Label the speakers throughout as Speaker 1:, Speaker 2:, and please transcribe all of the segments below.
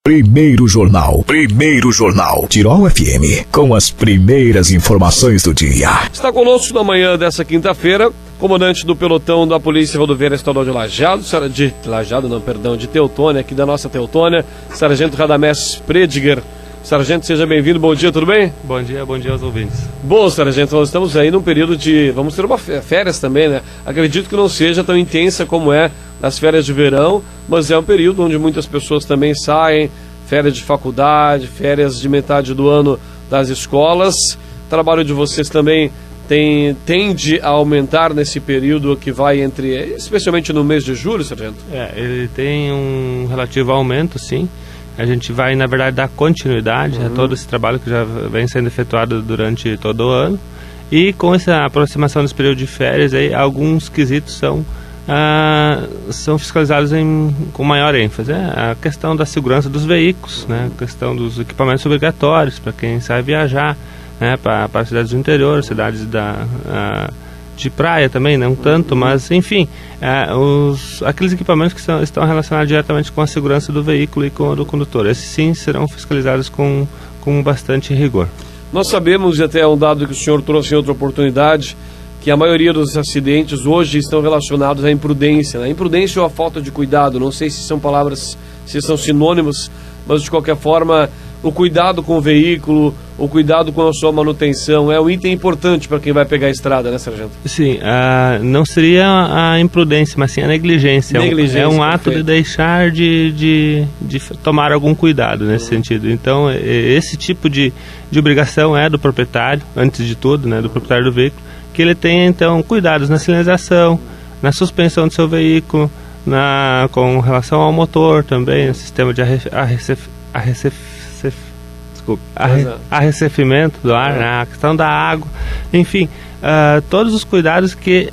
Speaker 1: Primeiro Jornal. Tirol FM, com as primeiras informações do dia.
Speaker 2: Está conosco na manhã dessa quinta-feira, comandante do pelotão da Polícia Rodoviária Estadual de de Teutônia, aqui da nossa Teutônia, Sargento Radamés Prediger. Sargento, seja bem-vindo, bom dia, tudo bem?
Speaker 3: Bom dia aos ouvintes.
Speaker 2: Bom, Sargento, nós estamos aí num período de... Vamos ter uma férias também, né? Acredito que não seja tão intensa como é as férias de verão, mas é um período onde muitas pessoas também saem, férias de faculdade, férias de metade do ano das escolas. O trabalho de vocês também tende a aumentar nesse período que vai especialmente no mês de julho, Sargento?
Speaker 3: Ele tem um relativo aumento, sim. A gente vai, na verdade, dar continuidade a todo esse trabalho que já vem sendo efetuado durante todo o ano. E com essa aproximação desse período de férias, aí, alguns quesitos são fiscalizados com maior ênfase. A questão da segurança dos veículos, né? A questão dos equipamentos obrigatórios para quem sai viajar, né? Para cidades do interior, cidades de praia também, não tanto, mas enfim, aqueles equipamentos que estão relacionados diretamente com a segurança do veículo e com a do condutor. Esses sim serão fiscalizados com bastante rigor. Nós sabemos, e até é um dado que o senhor trouxe em outra oportunidade, que a maioria dos acidentes hoje estão relacionados à imprudência, né? A imprudência ou a falta de cuidado, não sei se são palavras, se são sinônimos, mas de qualquer forma, o cuidado com o veículo, o cuidado com a sua manutenção é um item importante para quem vai pegar a estrada, né, Sargento? Sim, não seria a imprudência, mas sim a negligência. É um ato de deixar de tomar algum cuidado nesse sentido. Então, esse tipo de obrigação é do proprietário, antes de tudo, né, do proprietário do veículo, que ele tenha, então, cuidados na sinalização, na suspensão do seu veículo, com relação ao motor também, no sistema de arrefecimento do ar, a questão da água, enfim, todos os cuidados que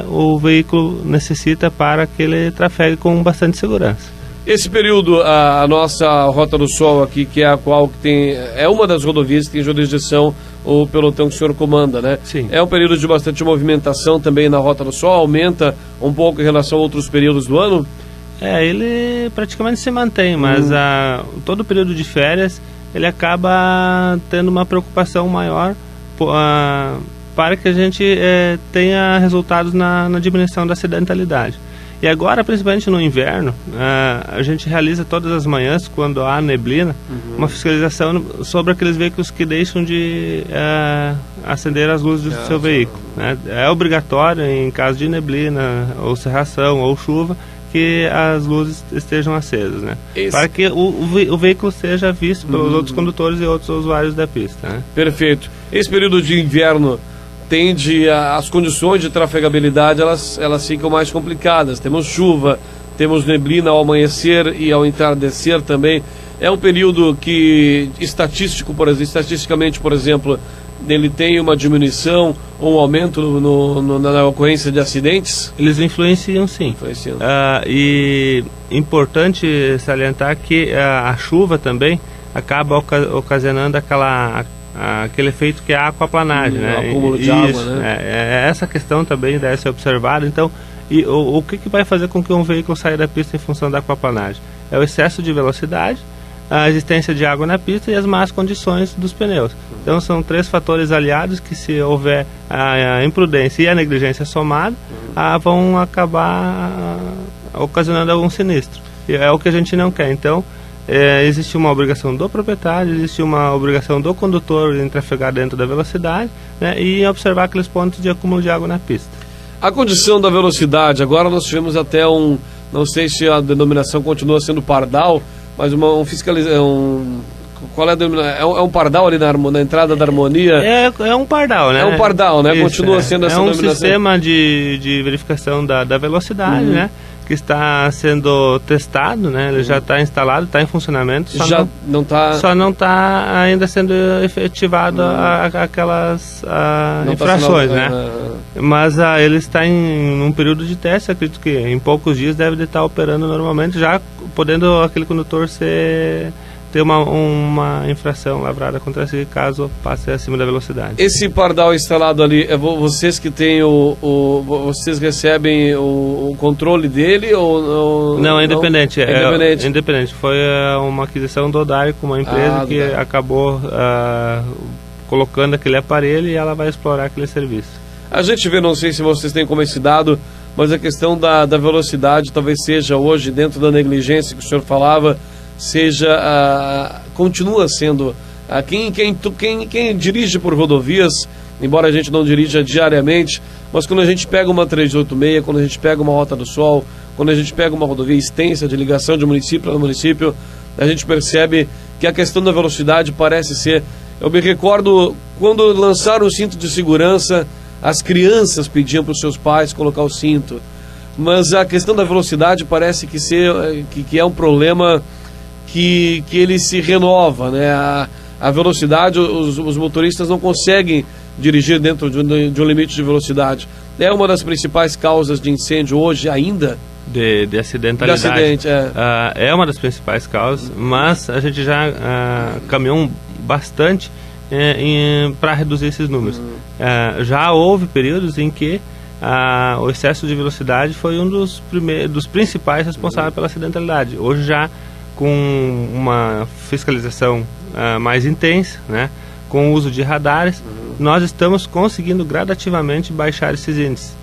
Speaker 3: o veículo necessita para que ele trafegue com bastante segurança. Esse período, a nossa Rota do Sol aqui, que é a qual é uma das rodovias que tem jurisdição o pelotão que o senhor comanda, né? Sim. É um período de bastante movimentação também na Rota do Sol, aumenta um pouco em relação a outros períodos do ano? Ele praticamente se mantém, mas todo o período de férias ele acaba tendo uma preocupação maior para que a gente tenha resultados na diminuição da acidentalidade. E agora, principalmente no inverno, a gente realiza todas as manhãs, quando há neblina, uma fiscalização sobre aqueles veículos que deixam de acender as luzes do seu veículo, né? É obrigatório, em caso de neblina, ou cerração, ou chuva, que as luzes estejam acesas, né? Para que o veículo seja visto pelos outros condutores e outros usuários da pista, né? Perfeito. Esse período de inverno as condições de trafegabilidade elas ficam mais complicadas. Temos chuva, temos neblina ao amanhecer e ao entardecer também. É um período que estatisticamente, por exemplo, ele tem uma diminuição ou um aumento na ocorrência de acidentes? Eles influenciam, sim. E importante salientar que a chuva também acaba ocasionando aquele efeito que é a aquaplanagem, né? O acúmulo de água, né? Essa questão também deve ser observada. Então, o que vai fazer com que um veículo saia da pista em função da aquaplanagem? É o excesso de velocidade, a existência de água na pista e as más condições dos pneus. Então, são três fatores aliados que, se houver a imprudência e a negligência somada, vão acabar ocasionando algum sinistro. E é o que a gente não quer. Então, existe uma obrigação do proprietário, existe uma obrigação do condutor em trafegar dentro da velocidade, né, e observar aqueles pontos de acúmulo de água na pista. A condição da velocidade, agora nós tivemos até não sei se a denominação continua sendo pardal, mas qual é a denominação? É um pardal ali na entrada da Harmonia? É um pardal, né? É um pardal, né? Isso, continua sendo essa denominação. É um sistema de verificação da velocidade, né? Que está sendo testado, né? Ele já está instalado, está em funcionamento. Só não está ainda sendo efetivado aquelas infrações, né? Mas ele está em um período de teste. Acredito que em poucos dias deve estar operando normalmente, já podendo aquele condutor ser ter uma infração lavrada contra si caso passe acima da velocidade.
Speaker 2: Esse pardal instalado ali, vocês que têm vocês recebem o controle dele ou
Speaker 3: não, é independente.
Speaker 2: Independente.
Speaker 3: É independente. Foi uma aquisição do ODAI com uma empresa que acabou colocando aquele aparelho e ela vai explorar aquele serviço. A
Speaker 2: gente vê, não sei se vocês têm como esse dado, mas a questão da velocidade talvez seja hoje, dentro da negligência que o senhor falava, continua sendo quem dirige por rodovias, embora a gente não dirija diariamente, mas quando a gente pega uma 386, quando a gente pega uma Rota do Sol, quando a gente pega uma rodovia extensa de ligação de município a município, a gente percebe que a questão da velocidade parece ser... Eu me recordo quando lançaram o cinto de segurança, as crianças pediam para os seus pais colocar o cinto, mas a questão da velocidade parece que é um problema que ele se renova, né? A velocidade, os motoristas não conseguem dirigir dentro de um limite de velocidade. É uma das principais causas de incêndio hoje ainda?
Speaker 3: De acidentalidade.
Speaker 2: De acidente,
Speaker 3: é uma das principais causas, mas a gente já caminhou bastante para reduzir esses números. Já houve períodos em que o excesso de velocidade foi um dos principais responsáveis pela acidentalidade. Hoje já com uma fiscalização mais intensa, né, com o uso de radares, nós estamos conseguindo gradativamente baixar esses índices.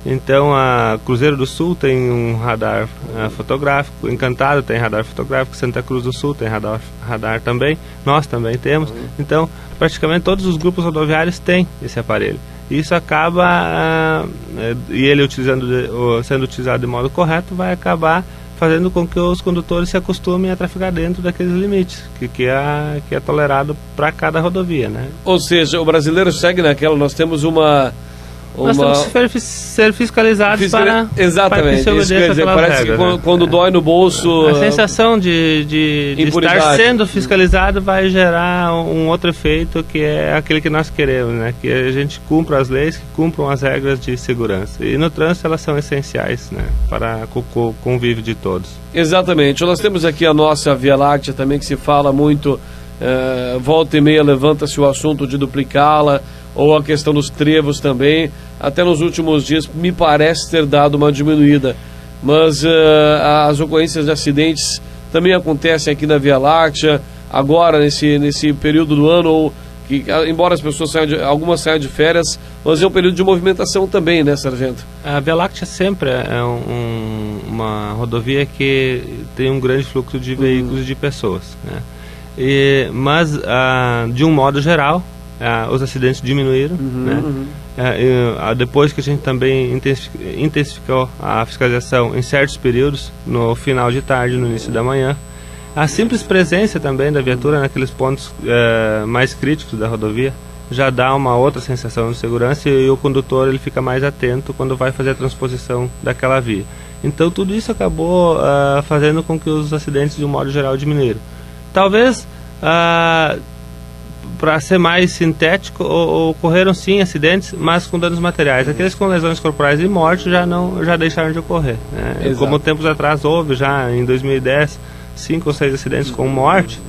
Speaker 3: Então, a Cruzeiro do Sul tem um radar fotográfico, Encantado tem radar fotográfico, Santa Cruz do Sul tem radar também, nós também temos. Então, praticamente todos os grupos rodoviários têm esse aparelho. Isso acaba, e ele sendo utilizado de modo correto, vai acabar fazendo com que os condutores se acostumem a trafegar dentro daqueles limites que é tolerado para cada rodovia, né?
Speaker 2: Ou seja, o brasileiro segue naquela, nós temos
Speaker 3: nós temos que ser fiscalizados para
Speaker 2: exatamente,
Speaker 3: para que
Speaker 2: isso quer dizer, parece
Speaker 3: regra,
Speaker 2: que quando dói no bolso...
Speaker 3: A sensação de estar sendo fiscalizado vai gerar um outro efeito, que é aquele que nós queremos, né? Que a gente cumpra as leis, que cumpram as regras de segurança. E no trânsito elas são essenciais, né? Para o convívio de todos. Exatamente.
Speaker 2: Nós temos aqui a nossa Via Láctea também, que se fala muito, volta e meia levanta-se o assunto de duplicá-la, ou a questão dos trevos também. Até nos últimos dias me parece ter dado uma diminuída, mas as ocorrências de acidentes também acontecem aqui na Via Láctea, agora nesse período do ano, ou que, embora as pessoas algumas saiam de férias, mas é um período de movimentação também, né, Sargento?
Speaker 3: A Via Láctea sempre é uma rodovia que tem um grande fluxo de veículos e de pessoas, né? Mas de um modo geral, os acidentes diminuíram, né? Depois que a gente também intensificou a fiscalização em certos períodos, no final de tarde, no início da manhã, a simples presença também da viatura naqueles pontos mais críticos da rodovia já dá uma outra sensação de segurança, e o condutor ele fica mais atento quando vai fazer a transposição daquela via. Então tudo isso acabou fazendo com que os acidentes de um modo geral diminuíram. Talvez para ser mais sintético, ocorreram sim acidentes, mas com danos materiais. Aqueles com lesões corporais e morte já deixaram de ocorrer, né? Como tempos atrás houve já em 2010 5 ou 6 acidentes com morte,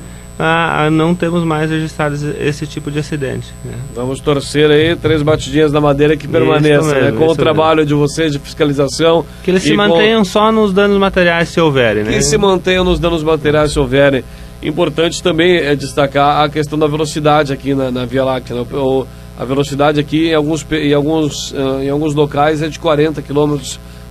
Speaker 3: não temos mais registrados esse tipo de acidente, né?
Speaker 2: Vamos torcer aí, 3 batidinhas na madeira que permaneçam, né? Com o trabalho de vocês de fiscalização.
Speaker 3: Que eles se mantenham só nos danos materiais, se houverem, né?
Speaker 2: Que se mantenham nos danos materiais, se houverem. Importante também é destacar a questão da velocidade aqui na Via Láctea, né? A velocidade aqui em alguns locais é de 40 km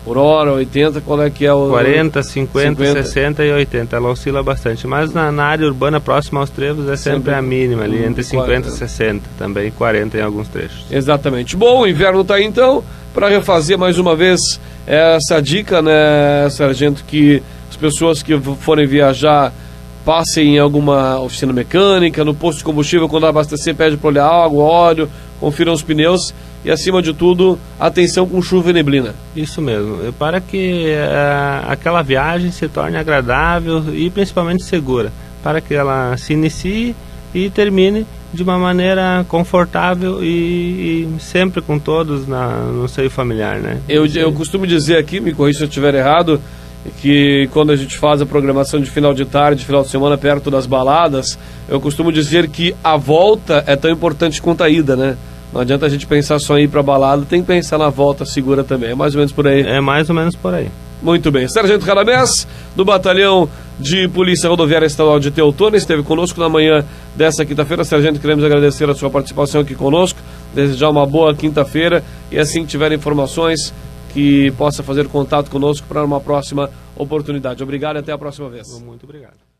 Speaker 2: por hora, 80, qual é que é o...
Speaker 3: 40, 50, 60 e 80, ela oscila bastante, mas na área urbana próxima aos trevos é sempre a mínima ali, entre 50 e 60, também 40 em alguns trechos.
Speaker 2: Exatamente. Bom, o inverno está aí então, para refazer mais uma vez essa dica, né, Sargento, que as pessoas que forem viajar passem em alguma oficina mecânica, no posto de combustível, quando abastecer, pede para olhar água, óleo, confiram os pneus e, acima de tudo, atenção com chuva e neblina.
Speaker 3: Isso mesmo, para que aquela viagem se torne agradável e principalmente segura, para que ela se inicie e termine de uma maneira confortável e sempre com todos no seio familiar, né?
Speaker 2: Eu costumo dizer aqui, me corrija se eu estiver errado, que quando a gente faz a programação de final de tarde, final de semana, perto das baladas, eu costumo dizer que a volta é tão importante quanto a ida, né? Não adianta a gente pensar só em ir pra balada, tem que pensar na volta segura também. É mais ou menos por aí.
Speaker 3: É mais ou menos por aí.
Speaker 2: Muito bem. Sargento Radamés, do Batalhão de Polícia Rodoviária Estadual de Teutônia, esteve conosco na manhã dessa quinta-feira. Sargento, queremos agradecer a sua participação aqui conosco, desejar uma boa quinta-feira e assim que tiver informações que possa fazer contato conosco para uma próxima oportunidade. Obrigado e até a próxima vez.
Speaker 3: Muito obrigado.